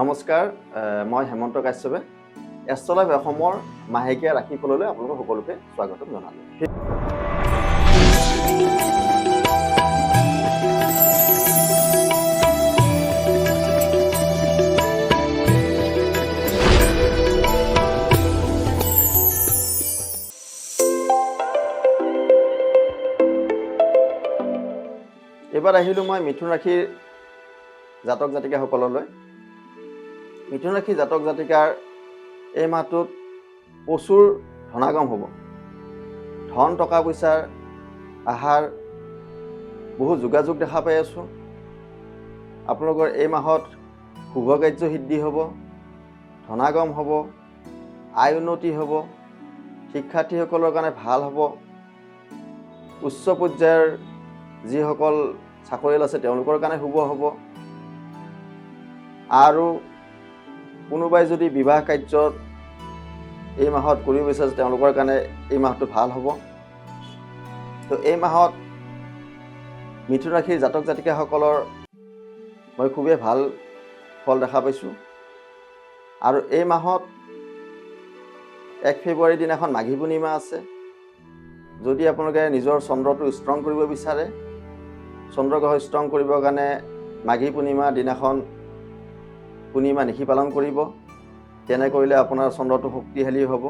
নমস্কাৰ, মই হেমন্ত কাশ্যপে এষ্ট্ৰলাইভ অসমৰ মাহেকীয়া ৰাশিফললৈ আপোনালোক সকলোকে স্বাগতম জনালোঁ। এইবাৰ আহিলোঁ মই মিথুন ৰাশিৰ জাতক জাতিকাসকললৈ। মিথুন ৰাশি জাতক জাতিকাৰ এই মাহটোত প্ৰচুৰ ধনাগম হ'ব। ধন টকা পইচাৰ আহাৰ বহু যোগাযোগ দেখা পাই আছোঁ। আপোনালোকৰ এই মাহত শুভ কাৰ্য সিদ্ধি হ'ব, ধনাগম হ'ব, আয় উন্নতি হ'ব, শিক্ষাৰ্থীসকলৰ কাৰণে ভাল হ'ব। উচ্চ পৰ্যায়ৰ যিসকল চাকৰিয়াল আছে তেওঁলোকৰ কাৰণে শুভ হ'ব। আৰু কোনোবাই যদি বিবাহ কাৰ্যত এই মাহত কৰিব বিচাৰে তেওঁলোকৰ কাৰণে এই মাহটো ভাল হ'ব। তো এই মাহত মিথুন ৰাশিৰ জাতক জাতিকাসকলৰ মই খুবেই ভাল ফল দেখা পাইছোঁ। আৰু এই মাহত 1 ফেব্ৰুৱাৰীৰ দিনাখন মাঘী পূৰ্ণিমা আছে। যদি আপোনালোকে নিজৰ চন্দ্ৰটো ষ্ট্ৰং কৰিব বিচাৰে, চন্দ্ৰগ্ৰহ ষ্ট্ৰং কৰিবৰ কাৰণে মাঘী পূৰ্ণিমাৰ দিনাখন পূৰ্ণিমা নিশি পালন কৰিব। তেনে কৰিলে আপোনাৰ চন্দ্ৰটো শক্তিশালী হ'ব,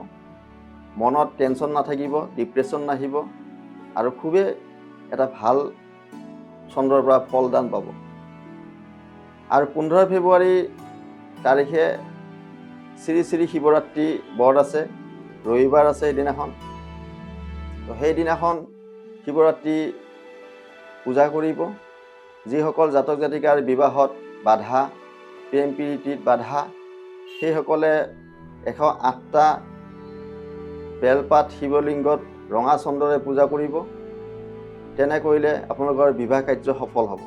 মনত টেনশ্যন নাথাকিব, ডিপ্ৰেশ্যন নাহিব আৰু খুবেই এটা ভাল চন্দ্ৰৰ পৰা ফলদান পাব। আৰু 15 ফেব্ৰুৱাৰী তাৰিখে শ্ৰী শ্ৰী শিৱৰাত্ৰি বৰ্ড আছে, ৰবিবাৰ আছে সেইদিনাখন। তো সেইদিনাখন শিৱৰাত্ৰি পূজা কৰিব। যিসকল জাতক জাতিকাৰ বিবাহত বাধা, প্ৰেম প্ৰীতিত বাধা, সেইসকলে 108টা বেলপাত শিৱলিংগত ৰঙা চন্দ্ৰৰে পূজা কৰিব। তেনে কৰিলে আপোনালোকৰ বিবাহ কাৰ্য সফল হ'ব।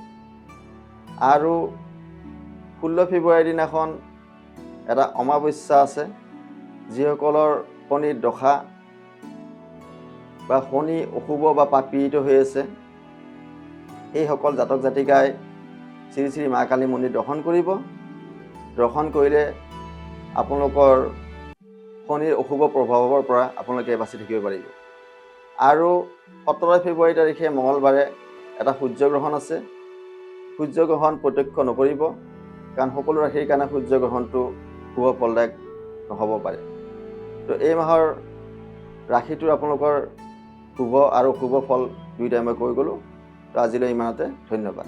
আৰু 16 ফেব্ৰুৱাৰীৰ দিনাখন এটা অমাৱস্যা আছে। যিসকলৰ শনিৰ দশা বা শনি অশুভ বা পাপ পীড়িত হৈ আছে, সেইসকল জাতক জাতিকাই শ্ৰী শ্ৰী মা কালী মন্দিৰ দৰ্শন কৰিব। দৰ্শন কৰিলে আপোনালোকৰ শনিৰ অশুভ প্ৰভাৱৰ পৰা আপোনালোকে বাচি থাকিব পাৰিব। আৰু 17 ফেব্ৰুৱাৰী তাৰিখে মঙলবাৰে এটা সূৰ্যগ্ৰহণ আছে। সূৰ্যগ্ৰহণ প্ৰত্যক্ষ নকৰিব, কাৰণ সকলো ৰাশিৰ কাৰণে সূৰ্যগ্ৰহণটো শুভ ফলদায়ক নহ'ব পাৰে। তো এই মাহৰ ৰাশিটোৰ আপোনালোকৰ শুভ আৰু অশুভ ফল দুয়োটাই মই কৈ গ'লোঁ। তো আজিলৈ ইমানতে, ধন্যবাদ।